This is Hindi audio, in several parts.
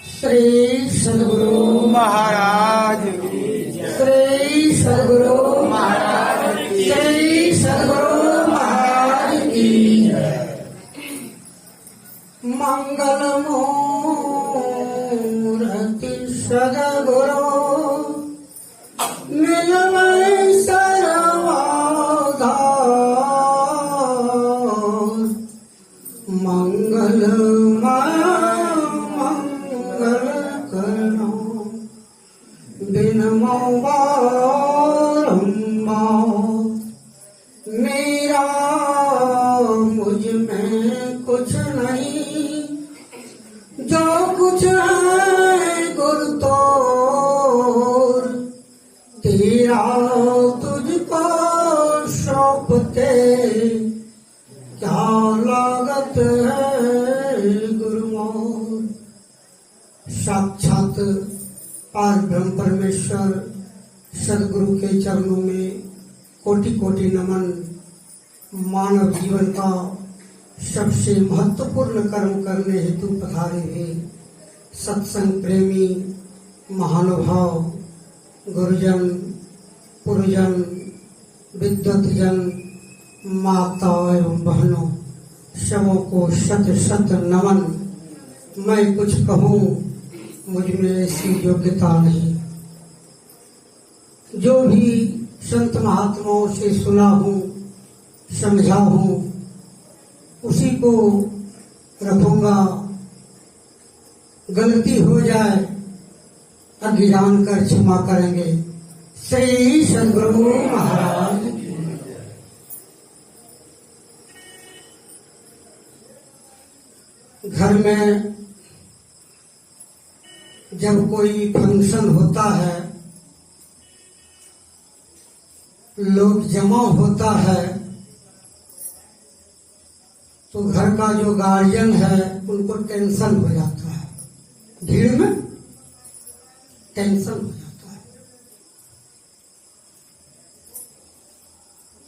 श्री सद्गुरु महाराज की जय। श्री सद्गुरु महाराज की श्री सद्गुरु महाराज की जय। मंगल मूर्ति सद्गुरु मिलवै सर्वदा मंगल मंगल करो बिन मेरा मुझ में कुछ नहीं, जो कुछ है गुरु तोर, तेरा तुझको सौंपते क्या लागत है गुरु मोर। साक्षात पार ब्रह्म परमेश्वर सदगुरु के चरणों में कोटि कोटि नमन। मानव जीवन का सबसे महत्वपूर्ण कर्म करने हेतु पधारे हुए सत्संग प्रेमी महानुभाव गुरुजन पुरजन विद्वतजन माता एवं बहनों सबों को शत शत नमन। मैं कुछ कहूँ मुझ में ऐसी योग्यता नहीं। जो भी संत महात्माओं से सुना हूँ समझा हूँ उसी को रखूंगा। गलती हो जाए अज्ञान कर क्षमा करेंगे। श्री सद्गुरु महाराज की जय। घर में जब कोई फंक्शन होता है, लोग जमा होता है, तो घर का जो गार्जियन है उनको टेंशन हो जाता है। भीड़ में टेंशन हो जाता है।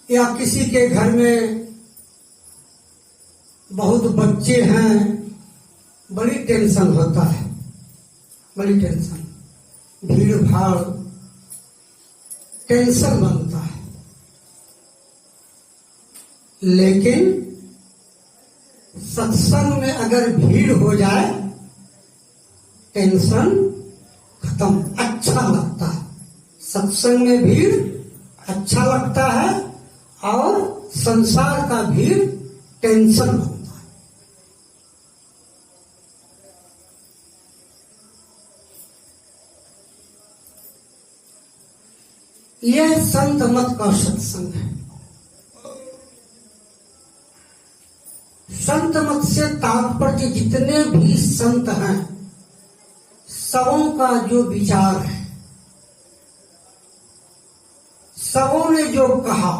या किसी के घर में बहुत बच्चे हैं, बड़ी टेंशन होता है, बड़ी टेंशन। भीड़ भाड़ टेंशन बनता है। लेकिन सत्संग में अगर भीड़ हो जाए टेंशन खत्म, अच्छा लगता है। सत्संग में भीड़ अच्छा लगता है और संसार का भीड़ टेंशन बनता है। यह संत मत का सत्संग है। संत मत से तात्पर्य जितने भी संत हैं सबों का जो विचार है, सबों ने जो कहा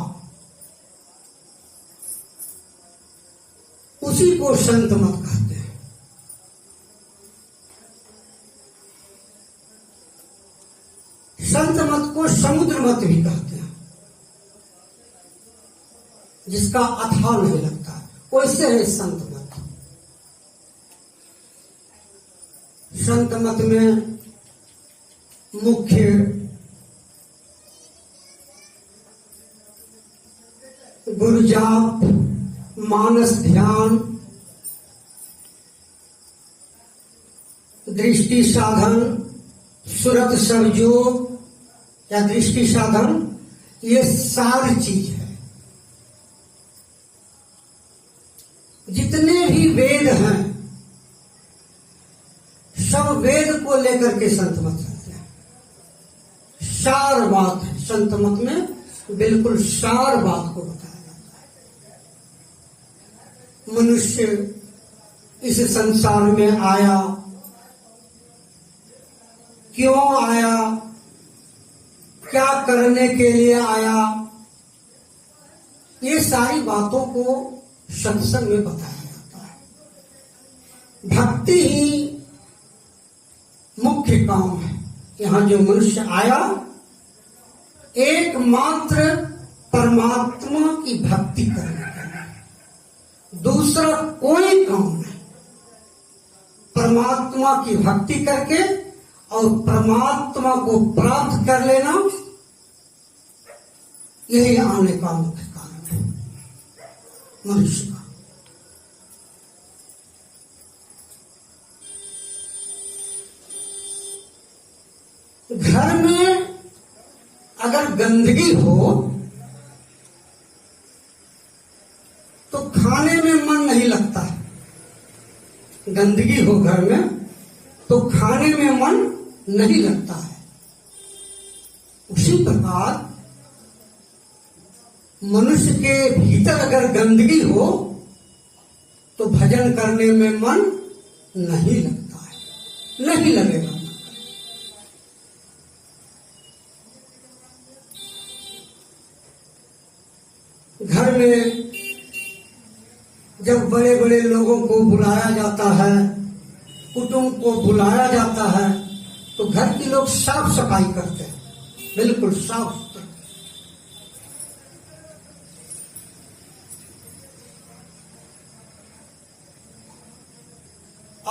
उसी को संत मत कहते हैं। संत मत को समुद्र मत भी कहते हैं, जिसका अथाह नहीं लगता, वैसे है संत मत। संत मत में मुख्य गुरु जाप, मानस ध्यान, दृष्टि साधन, सुरत संयोग या दृष्टि साधन, ये सारी चीज है। जितने भी वेद हैं सब वेद को लेकर के संत मत चलते हैं। सार बात है संत मत में, बिल्कुल सार बात को बताया जाता है। मनुष्य इस संसार में आया, क्यों आया, क्या करने के लिए आया, ये सारी बातों को सत्संग में बताया जाता है। भक्ति ही मुख्य काम है। यहाँ जो मनुष्य आया एकमात्र परमात्मा की भक्ति करने के लिए, दूसरा कोई काम नहीं। परमात्मा की भक्ति करके और परमात्मा को प्राप्त कर लेना, यही आने का मुख्य कारण है मनुष्य का। घर में अगर गंदगी हो तो खाने में मन नहीं लगता है। गंदगी हो घर में तो खाने में मन नहीं लगता है। उसी प्रकार मनुष्य के भीतर अगर गंदगी हो तो भजन करने में मन नहीं लगता है, नहीं लगेगा। घर में जब बड़े बड़े लोगों को बुलाया जाता है, कुटुंब को बुलाया जाता है, तो घर के लोग साफ सफाई करते हैं, बिल्कुल साफ सुथरा।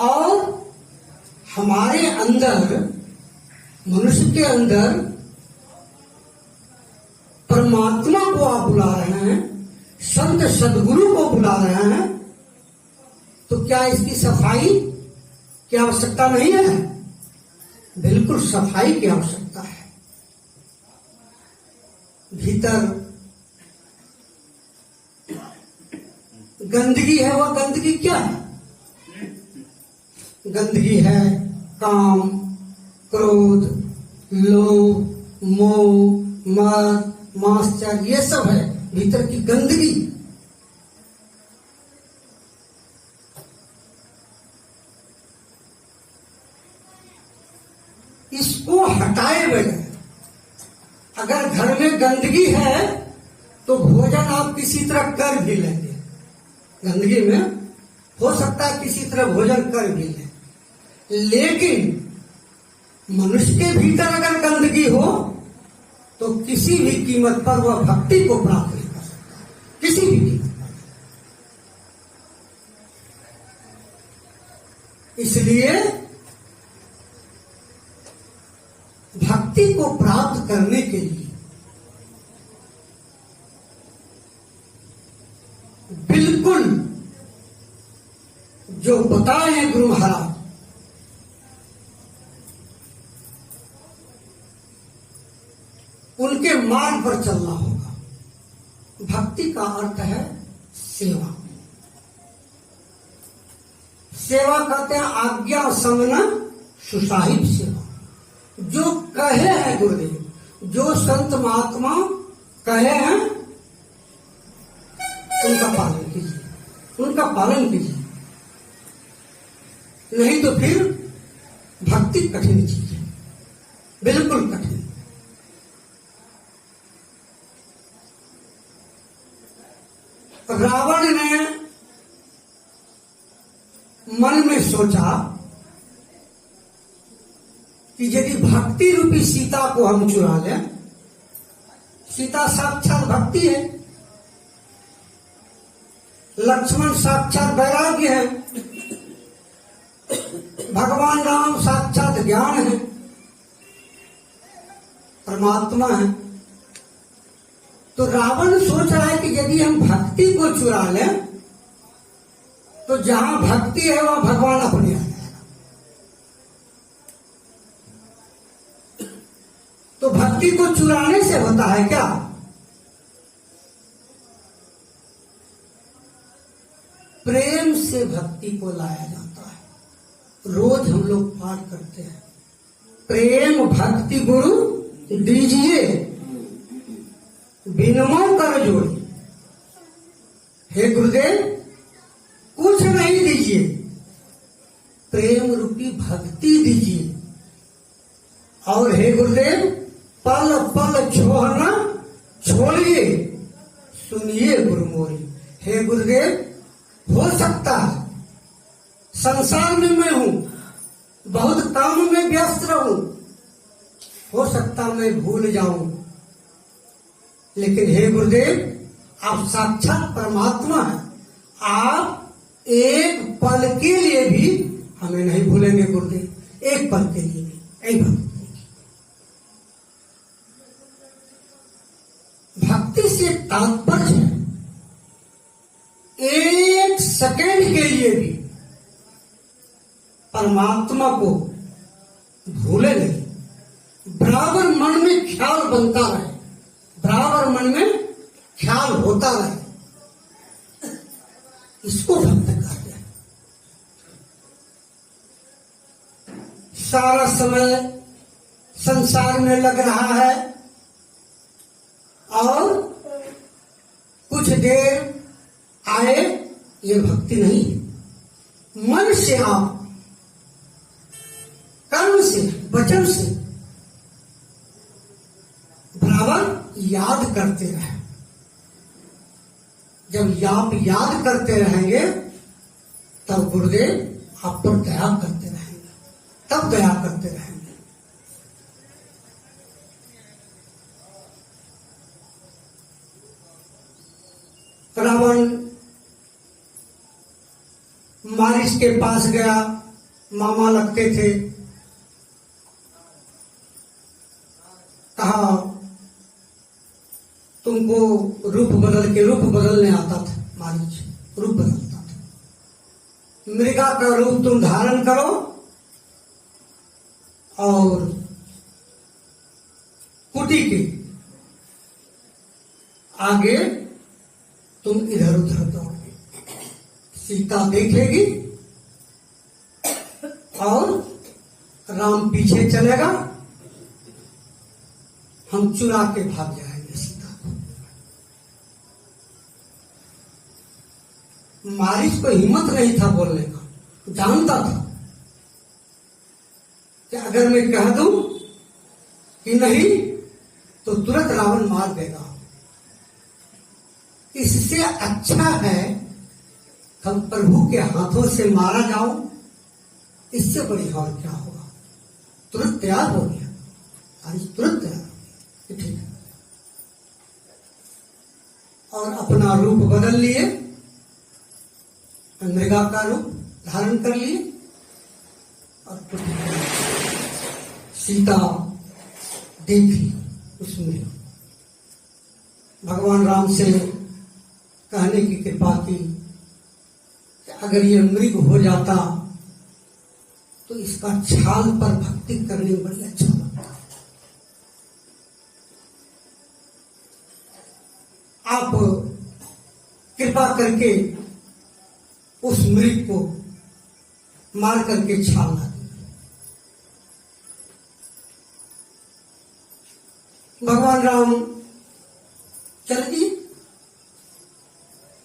और हमारे अंदर, मनुष्य के अंदर परमात्मा को आप बुला रहे हैं, संत सदगुरु को बुला रहे हैं, तो क्या इसकी सफाई की आवश्यकता नहीं है? बिल्कुल सफाई की आवश्यकता है। भीतर गंदगी है, वह गंदगी क्या है? गंदगी है काम, क्रोध, लोभ, मोह, मद, मास्टर, ये सब है भीतर की गंदगी। इसको हटाए बगैर अगर घर में गंदगी है तो भोजन आप किसी तरह कर भी लेंगे। गंदगी में हो सकता है किसी तरह भोजन कर भी लें, लेकिन मनुष्य के भीतर अगर गंदगी हो तो किसी भी कीमत पर वह भक्ति को प्राप्त नहीं कर सकता, किसी भी कीमत पर। इसलिए भक्ति को प्राप्त करने के लिए बिल्कुल जो बताए हैं गुरु महाराज, उनके मार्ग पर चलना होगा। भक्ति का अर्थ है सेवा। सेवा कहते हैं आज्ञा संगना सुसाहिब सेवा। जो कहे हैं गुरुदेव, जो संत महात्मा कहे हैं, उनका पालन कीजिए, उनका पालन कीजिए। नहीं तो फिर भक्ति कठिन चीज है, बिल्कुल कठिन। रावण ने मन में सोचा कि यदि भक्ति रूपी सीता को हम चुरा लें, सीता साक्षात भक्ति है, लक्ष्मण साक्षात वैराग्य है, भगवान राम साक्षात ज्ञान है, परमात्मा है। तो रावण सोच रहा है कि यदि हम भक्ति को चुरा लें तो जहां भक्ति है वहां भगवान अपने आ जाएगा। तो भक्ति को चुराने से होता है क्या? प्रेम से भक्ति को लाया जाता है। रोज हम लोग पाठ करते हैं, प्रेम भक्ति गुरु दीजिए, बिनमो कर जोड़ी। हे गुरुदेव, कुछ नहीं दीजिए, प्रेम रूपी भक्ति दीजिए। और हे गुरुदेव, पल पल छोड़ना छोड़िए, सुनिए गुरु मोरी। हे गुरुदेव, हो सकता है संसार में मैं हूं, बहुत काम में व्यस्त रहूं, हो सकता मैं भूल जाऊं, लेकिन हे गुरुदेव, आप साक्षात परमात्मा हैं। आप एक पल के लिए भी हमें नहीं भूलेंगे गुरुदेव, एक पल के लिए भी, एक भक्ति। भक्ति से तात्पर्य है एक सेकेंड के लिए भी परमात्मा को भूले नहीं, बराबर मन में ख्याल बनता रहे, बराबर मन में ख्याल होता रहे, इसको भक्त कहते हैं। सारा समय संसार में लग रहा है और कुछ देर आए, ये भक्ति नहीं है। मन से आप कर्म से, वचन से बराबर याद करते रहे। जब आप याद करते रहेंगे तब गुरुदेव आप पर दया करते रहेंगे, तब दया करते रहेंगे। रावण मारिच के पास गया, मामा लगते थे, कहा तुमको रूप बदलने आता था। मारिच रूप बदलता था। मृगा का रूप तुम धारण करो और कुटी के आगे तुम इधर उधर दौड़ोगे, सीता देखेगी और राम पीछे चलेगा, हम चुरा के भाग जाएंगे सीता को। मारिच को हिम्मत नहीं था बोलने का, जानता था कि अगर मैं कह दूं कि नहीं तो तुरंत रावण मार देगा। इससे अच्छा है हम प्रभु के हाथों से मारा जाओ, इससे बड़ी और क्या होगा। तुरंत तैयार हो गया, आज तुरंत तैयार हो गया, ठीक है। और अपना रूप बदल लिए, मृगा का रूप धारण कर लिए और सीता देख ली उसमें। भगवान राम से कहने की कृपा की कि अगर ये मृग हो जाता तो इसका छाल पर भक्ति करने में बड़ी अच्छा लगता। आप कृपा करके उस मृग को मार करके छाल ला दीजिए। भगवान राम चल दिए,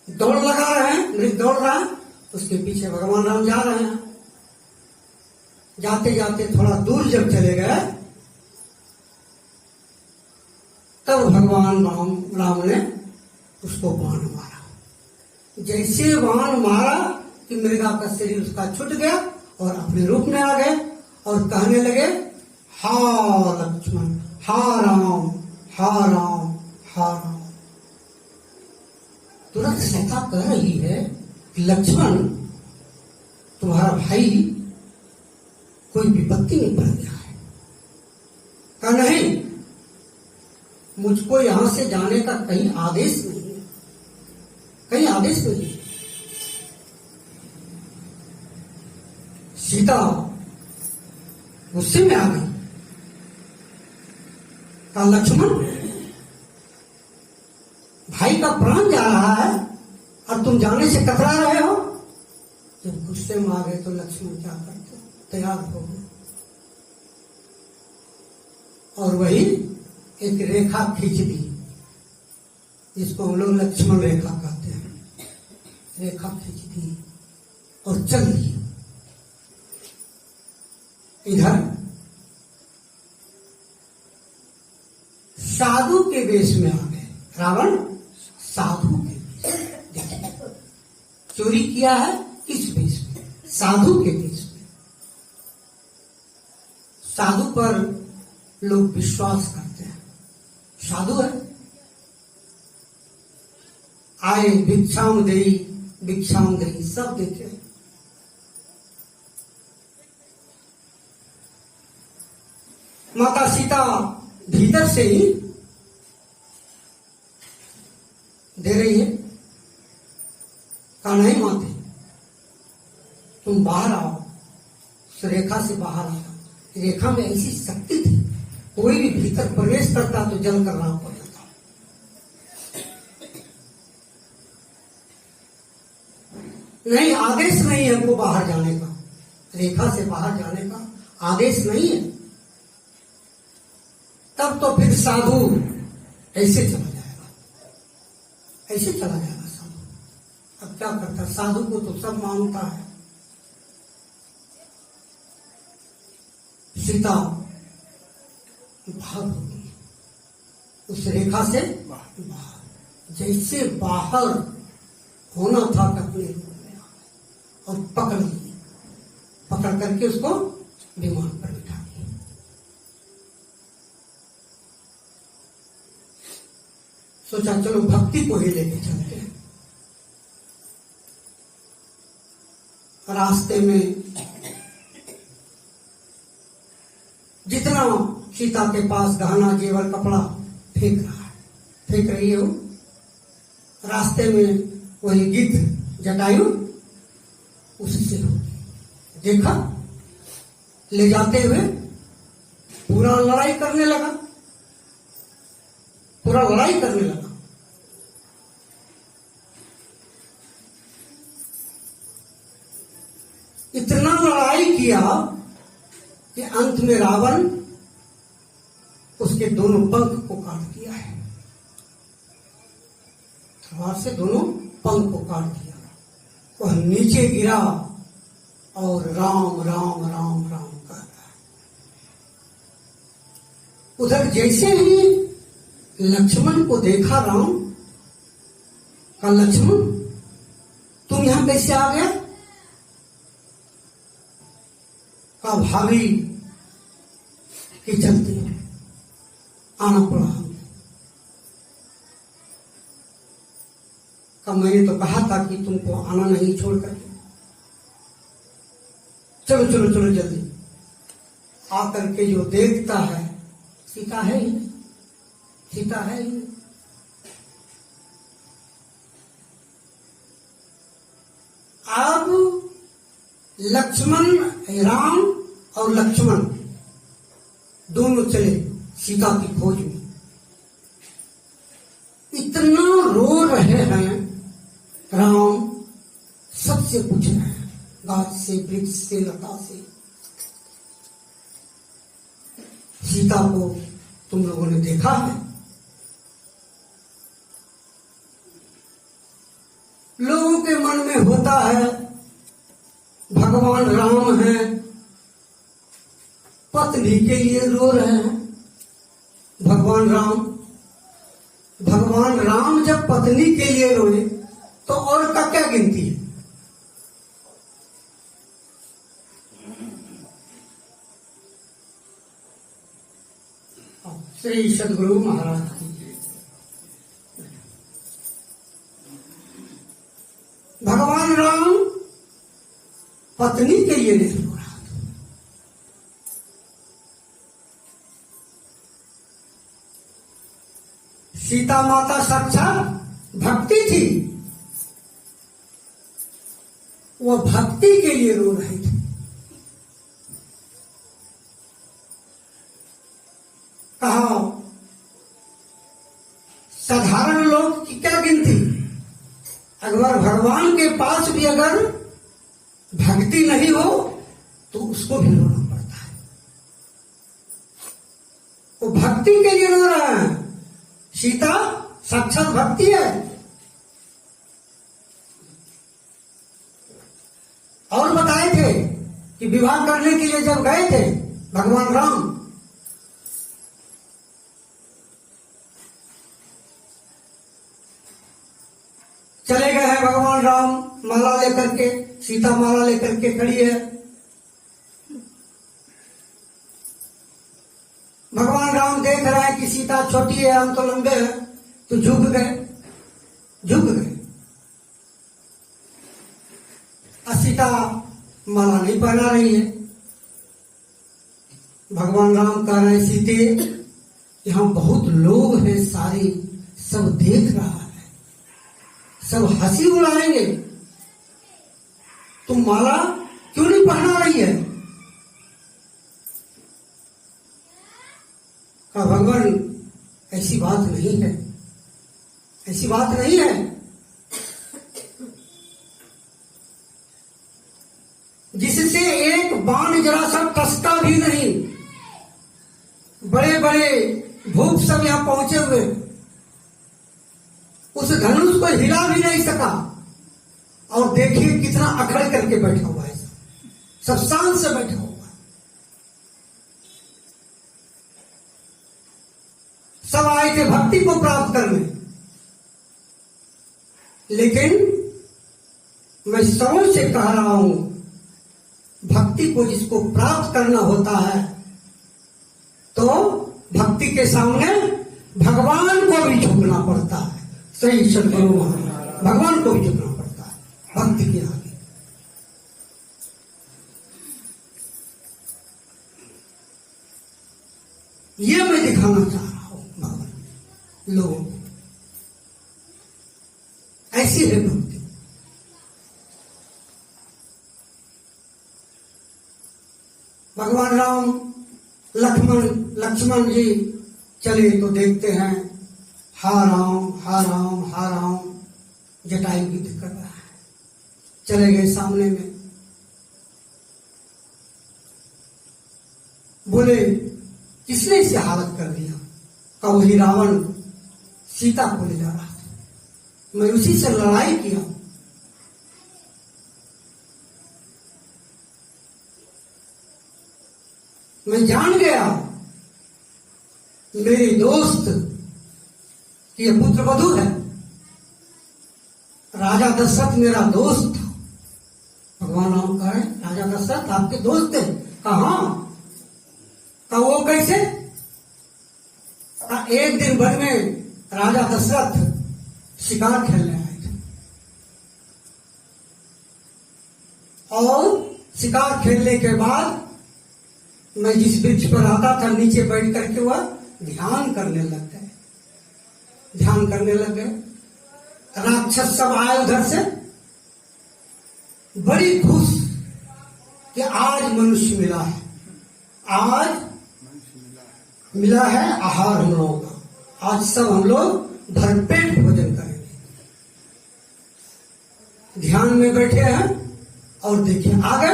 दौड़ लगा रहे हैं, मृग दौड़ रहा है, उसके पीछे भगवान राम जा रहे हैं। जाते जाते थोड़ा दूर जब चले गए तब भगवान राम ने उसको बाण मारा। जैसे बाण मारा कि मृगा का शरीर उसका छूट गया और अपने रूप में आ गए और कहने लगे, हा लक्ष्मण, हा राम, हा राम, हा राम। तुरंत सीता कह रही है कि लक्ष्मण तुम्हारा भाई कोई विपत्ति में पड़ गया है। कहा नहीं, मुझको यहां से जाने का कहीं आदेश नहीं है, कहीं आदेश नहीं है। सीता गुस्से में आ गई, कहा लक्ष्मण भाई का प्राण जा रहा है और तुम जाने से कतरा रहे हो। जब गुस्से में आ गए तो लक्ष्मण क्या करते, तैयार हो गए और वही एक रेखा खींच दी, जिसको हम लोग लक्ष्मण रेखा कहते हैं। रेखा खींच दी और चल दी। इधर साधु के वेश में आ गए रावण, साधु के वेश। देखिए चोरी किया है किस वेश में, साधु के वेश में। साधु पर लोग विश्वास करते हैं, साधु है। आए भिक्षाम देई सब देखे। माता सीता भीतर से ही दे रही है। कहा नहीं माते, तुम बाहर आओ, उस रेखा से बाहर आओ। रेखा में ऐसी शक्ति थी, कोई भी भीतर प्रवेश करता तो जल कर राम हो जाता। नहीं, आदेश नहीं है हमको बाहर जाने का, रेखा से बाहर जाने का आदेश नहीं है। तब तो फिर साधु ऐसे चला जाएगा, ऐसे चला जाएगा साधु। अब क्या करता, साधु को तो सब मानता है। सीता भाग हो गई उस रेखा से बाहर। जैसे बाहर होना था अपने रूप में आ गई और पकड़ ली, पकड़ करके उसको विमान पर बिठा दिया। सोचा चलो भक्ति को ही लेके चलते हैं। रास्ते में जितना सीता के पास गहना जेवर कपड़ा फेंक रहा है, फेंक रही है वो। रास्ते में वही गिद्ध जटायु उससे देखा, ले जाते हुए पूरा लड़ाई करने लगा, पूरा लड़ाई करने लगा। इतना लड़ाई किया कि अंत में रावण उसके दोनों पंख को काट दिया है, तलवार से दोनों पंख को काट दिया। वह नीचे गिरा और राम राम राम राम कर रहा है। उधर जैसे ही लक्ष्मण को देखा राम, का लक्ष्मण तुम यहां कैसे आ गया? का भाभी की चलती आना पड़ा हमें। का मैंने तो कहा था कि तुमको आना नहीं छोड़ करके, चलो चलो चलो जल्दी। आकर के जो देखता है सीता है ही, सीता है ही। अब लक्ष्मण, राम और लक्ष्मण दोनों चले सीता की खोज में। इतना रो रहे हैं राम, सबसे पूछ रहे हैं, गाछ से, वृक्ष से, लता से, सीता को तुम लोगों ने देखा है? लोगों के मन में होता है भगवान राम हैं, पत्नी के लिए रो रहे हैं। भगवान राम जब पत्नी के लिए रोए तो और का क्या गिनती है? श्री सदगुरु महाराज की भगवान राम पत्नी के लिए नहीं रो रहा था। सीता माता साक्षात भक्ति थी, वो भक्ति के लिए रो रहे थे। कहा साधारण लोग की क्या गिनती, अगर भगवान के पास भी अगर भक्ति नहीं हो तो उसको भी रोना पड़ता है। वो भक्ति के लिए रो रहा है। सीता साक्षात भक्ति है। और बताए थे कि विवाह करने के लिए जब गए थे भगवान राम, चले गए हैं भगवान राम माला लेकर के, सीता माला लेकर के खड़ी है। भगवान राम देख रहे हैं कि सीता छोटी है, हम तो लंबे हैं, तो झुक गए। सीता माला नहीं पहना रही है, भगवान राम कह रहे सीते, यहाँ बहुत लोग हैं, सारे सब देख रहा है, सब हंसी उड़ाएंगे, तुम माला क्यों नहीं पहना रही है? कहा भगवान ऐसी बात नहीं है, ऐसी बात नहीं है। जिससे एक बाण जरा सा टसका भी नहीं। बड़े बड़े भूप सब यहां पहुंचे हुए, उस धनुष को हिला भी नहीं सका। और देखिए कितना अखड़ करके बैठा हुआ है, सब शांत से बैठा हुआ है। सब आए थे भक्ति को प्राप्त करने, लेकिन मैं समझ से कह रहा हूं, भक्ति को जिसको प्राप्त करना होता है तो भक्ति के सामने भगवान को भी झुकना पड़ता है। सही सदगुरु महाराज, भगवान को भी झुकना पड़ता है भक्ति के आगे। ये मैं दिखाना चाह रहा हूं भगवान लोगों को, ऐसी है भक्ति। भगवान राम लक्ष्मण जी चले तो देखते हैं हा राम हा राम हा राम, जटायु गीत कर रहा है। चले गए सामने में, बोले किसने इसे हालत कर दिया? का वही रावण सीता को ले जा रहा था, मैं उसी से लड़ाई किया। मैं जान गया मेरे दोस्त की यह पुत्र वधू है। राजा दशरथ मेरा दोस्त था। भगवान राम कह रहे राजा दशरथ आपके दोस्त थे? कहा? का वो कैसे? एक दिन भर में राजा दशरथ शिकार खेलने आए थे, और शिकार खेलने के बाद मैं जिस वृक्ष पर आता था नीचे बैठ करके वह ध्यान करने लग गए, ध्यान करने लग गए। राक्षस सब आए उधर से, बड़ी खुश कि आज मनुष्य मिला है, आज मिला है आहार हम लोगों का, आज सब हम लोग भरपेट भोजन करेंगे। ध्यान में बैठे हैं और देखिए आगे,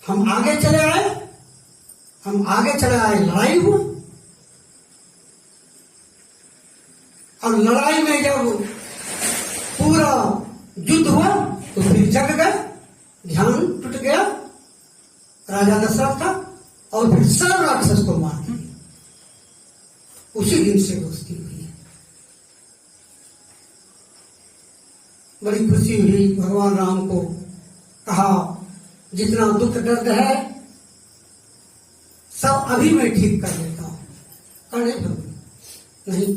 हम आगे चले आए, हम आगे चले आए, लड़ाई हुआ। और लड़ाई में जब पूरा युद्ध हुआ तो फिर जग गए, ध्यान टूट गया राजा दशरथ का, और फिर सब राक्षस को मार दिया। उसी दिन से दोस्ती हुई है। बड़ी खुशी हुई। भगवान राम को कहा जितना दुख दर्द है सब अभी मैं ठीक कर लेता हूं। करे नहीं,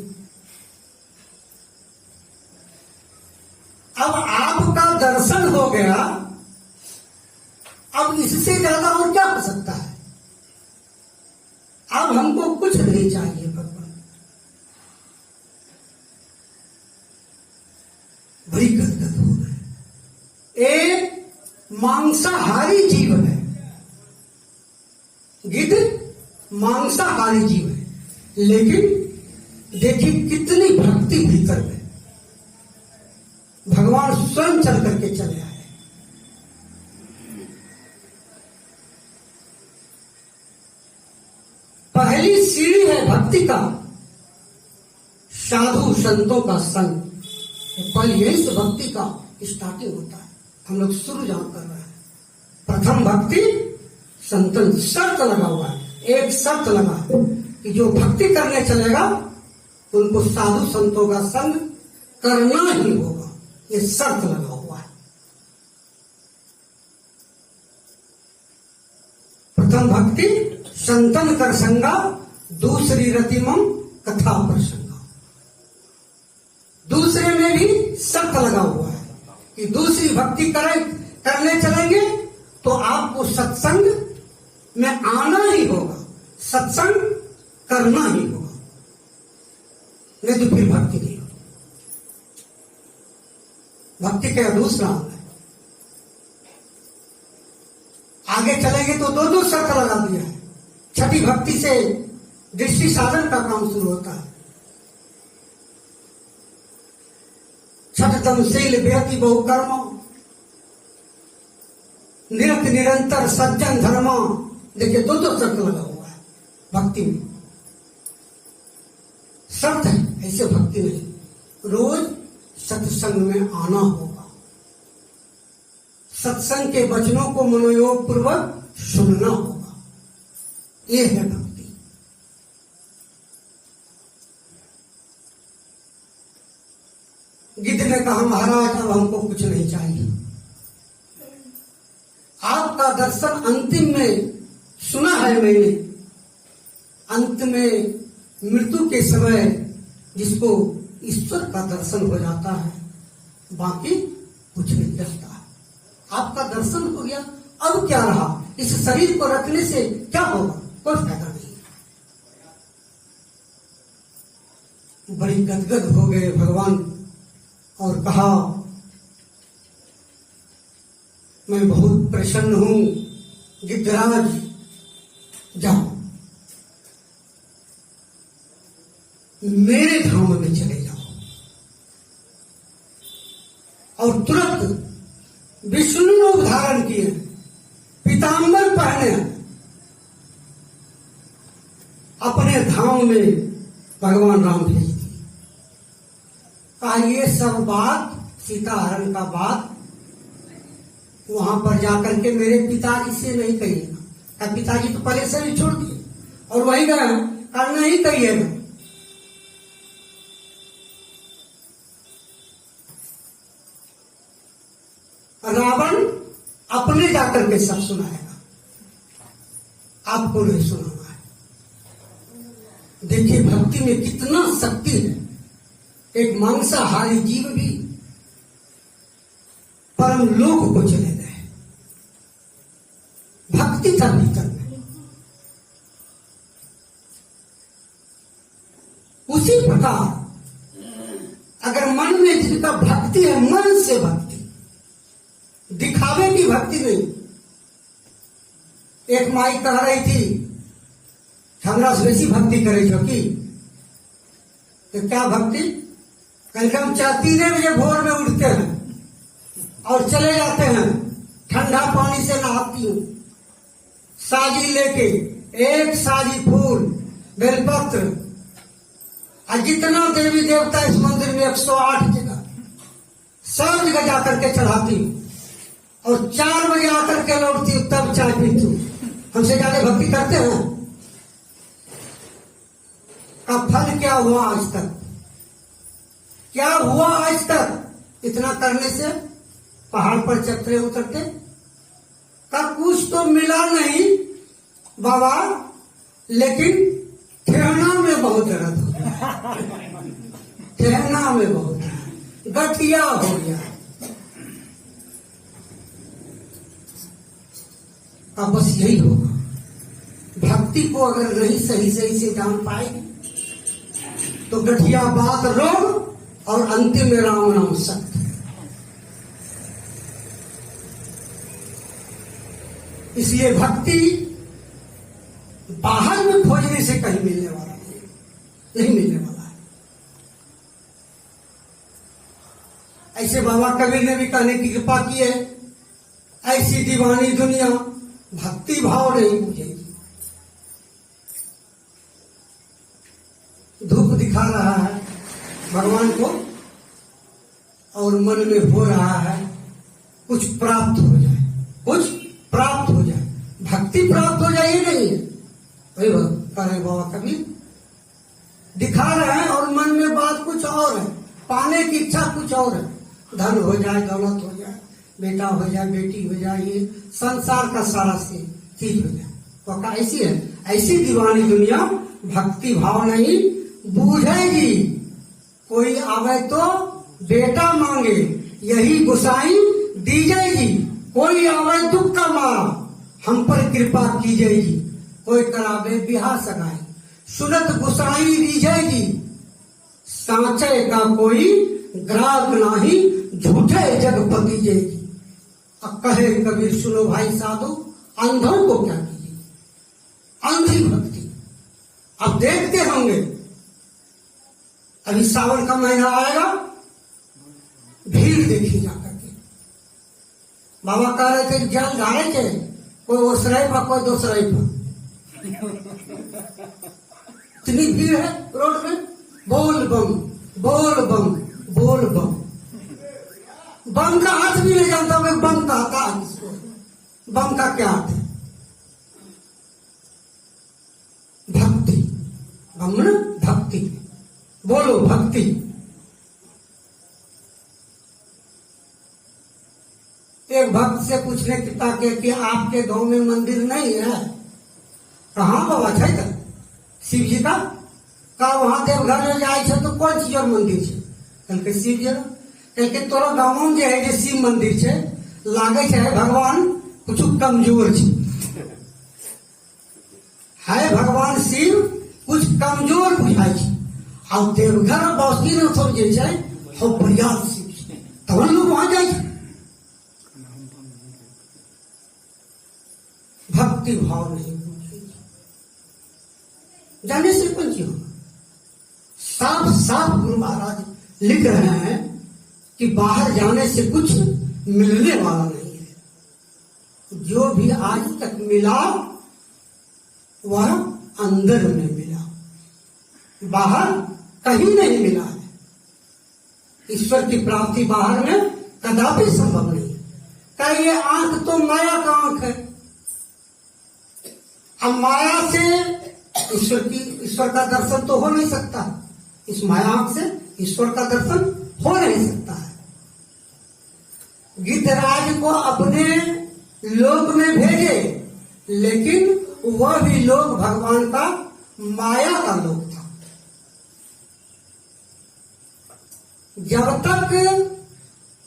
अब आपका दर्शन हो गया, अब इससे ज्यादा और क्या हो सकता है? अब हमको कुछ नहीं चाहिए भगवान। बड़ी गदगद हो गए। एक मांसाहारी जीव है, गिद्ध मांसाहारी जीव है, लेकिन देखिए कितनी भक्ति भीतर में। भगवान स्वयं चल करके चले आए। पहली सीढ़ी है भक्ति का साधु संतों का संग। पहले यही से भक्ति का स्टार्टिंग होता है। हम लोग शुरू जहां कर रहे हैं, प्रथम भक्ति संतन। शर्त लगा हुआ है, एक शर्त लगा है कि जो भक्ति करने चलेगा उनको साधु संतों का संग करना ही होगा, ये शर्त लगा हुआ है। प्रथम भक्ति संतन कर संगा, दूसरी रतिमम कथा प्रसंगा। दूसरे में भी शर्त लगा हुआ है कि दूसरी भक्ति करने चलेंगे तो आपको सत्संग में आना ही होगा, सत्संग करना ही होगा, नहीं तो फिर भक्ति नहीं होगी। भक्ति का दूसरा अंग है। आगे चलेंगे तो दो दो शर्त लगा दिया है। छठी भक्ति से दृष्टि साधन का काम शुरू होता है। छठतम शील व्यक्ति बहुकर्म, निरत निरंतर सज्जन धर्म। देखिए दो दो शर्त लगा हुआ है भक्ति में। शर्त है, ऐसे भक्ति नहीं। रोज सत्संग में आना होगा, सत्संग के वचनों को मनोयोग पूर्वक सुनना होगा। ये है भक्ति। गिद्ध ने कहा महाराज अब हमको कुछ नहीं चाहिए, आपका दर्शन अंतिम में सुना है मैंने, अंत में मृत्यु के समय जिसको ईश्वर का दर्शन हो जाता है, बाकी कुछ नहीं रहता है। आपका दर्शन हो गया, अब क्या रहा? इस शरीर को रखने से क्या होगा? कोई फायदा नहीं। बड़ी गदगद हो गए भगवान और कहा मैं बहुत प्रसन्न हूं, गिद्धराज जाओ मेरे धाम में चले जाओ। और तुरंत विष्णु रूप धारण किए, पीतांबर पहने, अपने धाम में भगवान राम भेज दिए। कहा ये सब बात, सीता हरण का बात वहां पर जाकर के मेरे पिताजी से नहीं कहिएगा। पिताजी तो पहले से ही छोड़ दिए और वही गए, और नहीं कहिएगा। रावण अपने जाकर के सब सुनाएगा, आपको नहीं सुनाना है। देखिए भक्ति में कितना शक्ति है। एक मांसाहारी जीव भी परम लोक को चले गए, भक्ति था भीतर में। उसी प्रकार अगर मन में जिनका भक्ति है, मन से भक्ति, दिखावे की भक्ति नहीं। एक माई कह रही थी हमरा से बेसी भक्ति करे जो की, तो क्या भक्ति? कल हम 4-3 बजे भोर में उठते हैं और चले जाते हैं, ठंडा पानी से नहाती हूं, साजी लेके, एक साजी फूल, बेलपत्र, और जितना देवी देवता इस मंदिर में 108 जगह, सब जगह जाकर के चढ़ाती हूं, और 4 बजे आकर के लौटती हूं, तब चाय पीती हूं। हमसे ज्यादा भक्ति करते हैं? का फल क्या हुआ आज तक? क्या हुआ आज तक? इतना करने से पहाड़ पर चक्रे उतरते का कुछ तो मिला नहीं बाबा, लेकिन ठहरना में बहुत दर्द हो गया, ठहरना में बहुत गठिया हो गया। अब बस यही होगा। भक्ति को अगर नहीं सही से जान पाएगी तो गठिया बात रोग और अंतिम में राम नाम सत्य। इसलिए भक्ति बाहर में खोजने से कहीं मिलने वाला नहीं मिलने वाला है। ऐसे बाबा कबीर ने भी कहने की कृपा की है, ऐसी दीवानी दुनिया भक्ति भाव नहीं बुझेगी। धूप दिखा रहा है भगवान को और मन में हो रहा है कुछ प्राप्त हो जाए, कुछ प्राप्त हो जाए, भक्ति प्राप्त हो जाए। नहीं है वही कह रहे बाबा कबीर, दिखा रहे हैं और मन में बात कुछ और है, पाने की इच्छा कुछ और है। धन हो जाए, दौलत हो जाए, बेटा हो जाए, बेटी हो जाए, ये संसार का सारा से चीज हो जाए। तो ऐसी है, ऐसी दीवानी दुनिया भक्ति भाव नहीं बूझेगी। कोई आवे तो बेटा मांगे, यही गुसाई दी जाएगी। कोई आवे दुख का मारा, हम पर कृपा की जाएगी। कोई करावे बिहा सगाई, सुनत गुसाई रीझे जी, सांचे का कोई ग्राहक नाही, झूठे जगपति जय जी। अब कहे कबीर सुनो भाई साधु, अंधों को क्या कीजिए, अंधी भक्ति। अब देखते होंगे अभी सावन का महीना आएगा, भीड़ देखी जाकर के। बाबा कह रहे थे जल धारे थे, कोई ओसराई पर कोई दोसराई पर, इतनी भीड़ है रोड में। बोल बम बोल बम बोल बम, बम का अर्थ भी नहीं जानता मैं, बम का आता है किसको, बम का क्या अर्थ है? भक्ति, बम न भक्ति, बोलो भक्ति। एक भक्त से पूछने की ताकि कि आपके गांव में मंदिर नहीं है? कहाँ बाबा है शिव जी का? वहां देवघर में जाए छे तो कौन चीज और मंदिर छे? कहलकै शिव जी। कहलकै तोरा गाँव में जे है जे शिव मंदिर छे, लागे छे भगवान कुछ कमजोर छे, है भगवान शिव कुछ कमजोर बुझाई छे। अब देवघर बासुकीनाथ जे छे हो बढ़िया शिव छे, तब लोग वहां जाए छे। भक्ति भाव नहीं जाने से कौन चीज होगा? साफ साफ गुरु महाराज लिख रहे हैं कि बाहर जाने से कुछ मिलने वाला नहीं है। जो भी आज तक मिला वह अंदर में मिला, बाहर कहीं नहीं मिला है। ईश्वर की प्राप्ति बाहर में कदापि संभव नहीं है। क्या ये आंख तो माया का आंख है, अब माया से ईश्वर का दर्शन तो हो नहीं सकता। इस माया आंख से ईश्वर का दर्शन हो नहीं सकता है। गिद्धराज को अपने लोक में भेजे, लेकिन वह भी लोक भगवान का माया का लोक था। जब तक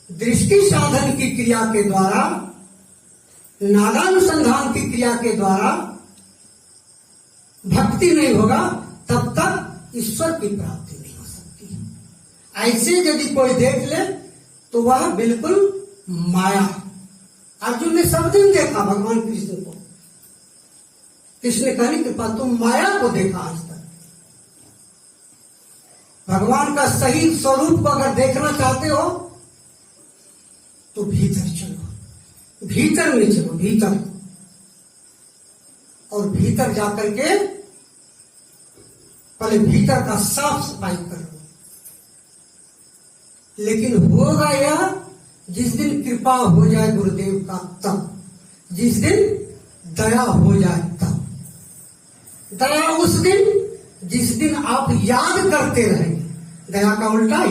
दृष्टि साधन की क्रिया के द्वारा, नादानुसंधान की क्रिया के द्वारा भक्ति नहीं होगा, तब तक ईश्वर की प्राप्ति नहीं हो सकती। ऐसे यदि कोई देख ले तो वह बिल्कुल माया। अर्जुन ने सब दिन देखा भगवान कृष्ण को, कृष्ण कहने कृपा तुम माया को देखा आज तक। भगवान का सही स्वरूप को अगर देखना चाहते हो तो भीतर चलो, भीतर में चलो, भीतर। और भीतर जाकर के पहले भीतर का साफ सफाई कर लो। लेकिन होगा यह जिस दिन कृपा हो जाए गुरुदेव का, तब जिस दिन दया हो जाए तब। दया उस दिन जिस दिन आप याद करते रहेंगे, दया का उल्टा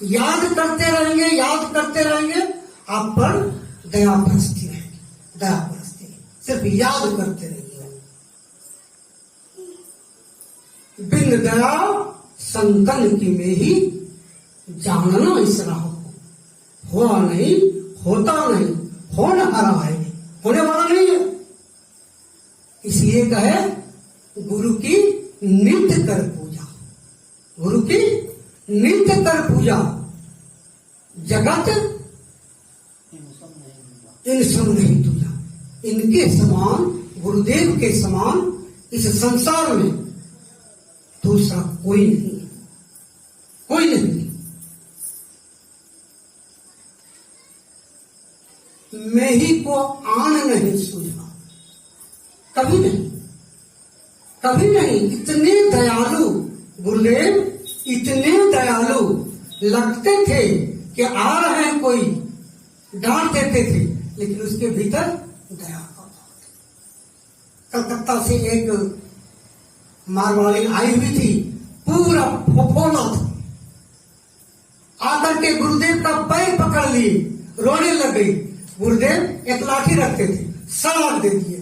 याद करते रहेंगे, याद करते रहेंगे, आप पर दया बरसती रहेगी, दया बरसती रहेगी, सिर्फ याद करते रहेंगे। बिन दया संतन की में ही जानना इसरा हो, हुआ नहीं, होता नहीं, होने हारा है, होने वाला नहीं है। इसलिए कहे गुरु की नित्य कर पूजा, गुरु की नित्य कर पूजा। जगत इन सब नहीं तुझा, इनके समान, गुरुदेव के समान इस संसार में दूसरा कोई नहीं है, कोई नहीं। मैं ही को आन नहीं सूझा, कभी नहीं, कभी नहीं। इतने दयालु गुरुदेव, इतने दयालु लगते थे कि आ रहे हैं कोई, डांट देते थे, लेकिन उसके भीतर दया का भाव। कलकत्ता से एक मारवाड़ी आई हुई थी, पूरा फोफोला था, आकर के गुरुदेव का पैर पकड़ लिए, रोने लग गई। गुरुदेव एक लाठी रखते थे, सलाख दे दिए,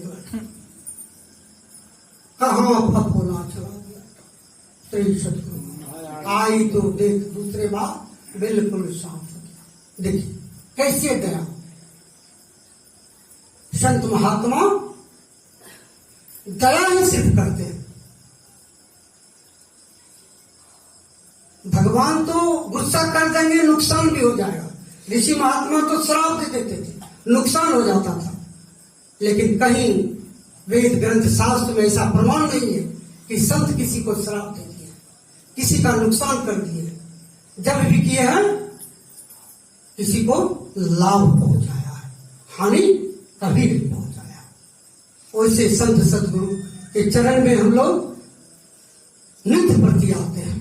कहाँ फफोला चला गया। श्री सतगुरु आई तो देख दूसरे बार बिल्कुल साफ हो गया। देखिए कैसे दया। संत महात्मा दया ही सिर्फ करते हैं। भगवान तो गुस्सा कर देंगे, नुकसान भी हो जाएगा। ऋषि महात्मा तो श्राप दे देते थे, नुकसान हो जाता था। लेकिन कहीं वेद ग्रंथ शास्त्र में ऐसा प्रमाण नहीं है कि संत किसी को श्राप दे दिए, किसी का नुकसान कर दिए। जब भी किए हैं किसी को लाभ पहुंचाया है, हानि कभी नहीं पहुंचाया। वैसे संत सदगुरु के चरण में हम लोग नित्य प्रति आते हैं,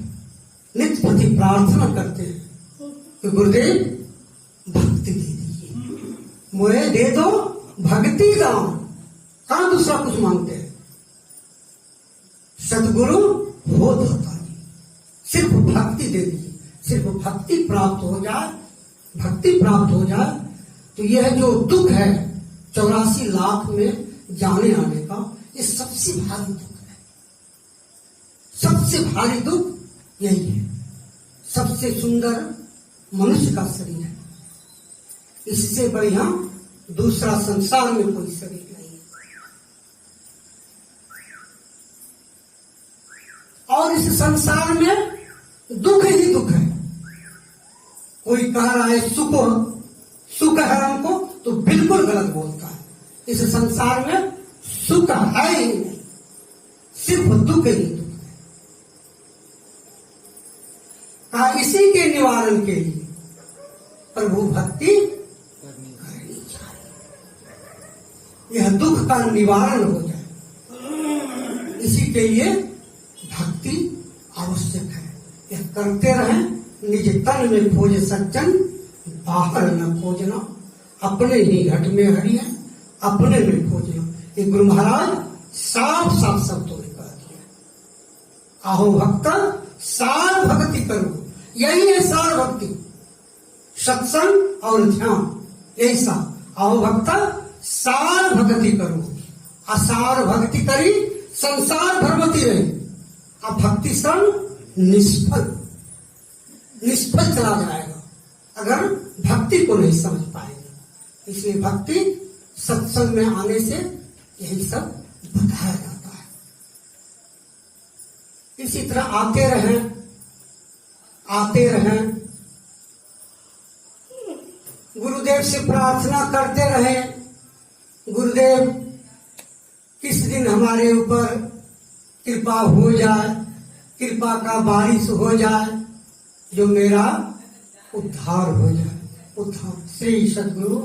नित्य प्रति प्रार्थना करते हैं कि गुरुदेव भक्ति दे दीजिए, मुझे दे दो भक्ति दान। कहां दूसरा कुछ मांगते हैं? सदगुरु हो दाता जी, सिर्फ भक्ति दे दीजिए। सिर्फ भक्ति प्राप्त हो जाए, भक्ति प्राप्त हो जाए तो यह जो दुख है 84 लाख में जाने आने का, ये सबसे भारी दुख है। सबसे भारी दुख यही है। सबसे सुंदर मनुष्य का शरीर है, इससे बढ़िया दूसरा संसार में कोई शरीर नहीं है। और इस संसार में दुख ही दुख है। कोई कह रहा है सुख है हमको, तो बिल्कुल गलत बोलता है। इस संसार में सुख है ही नहीं, सिर्फ दुख ही दुख है। कहा इसी के निवारण के लिए प्रभु भक्ति करनी चाहिए, यह दुख का निवारण हो जाए। इसी के लिए भक्ति आवश्यक है। यह करते रहें। निज तन में खोज सज्जन, बाहर न खोजना, अपने ही घट में हरिया, अपने में खोजना। ये गुरु महाराज साफ साफ शब्दों में कह दिया। आहो भक्त सार भक्ति करो, यही है सार भक्ति। सत्संग और ध्यान, यही सा। आओ भक्त सार भक्ति करो, असार भक्ति करी संसार भरमती रही। अब भक्ति संग निष्फल चला जाएगा अगर भक्ति को नहीं समझ पाएंगे। इसलिए भक्ति सत्संग में आने से यही सब बताया जाता है। इसी तरह आते रहें, गुरुदेव से प्रार्थना करते रहें, गुरुदेव किस दिन हमारे ऊपर कृपा हो जाए, कृपा का बारिश हो जाए, जो मेरा उद्धार हो जाए। उद्धार। श्री सद्गुरु।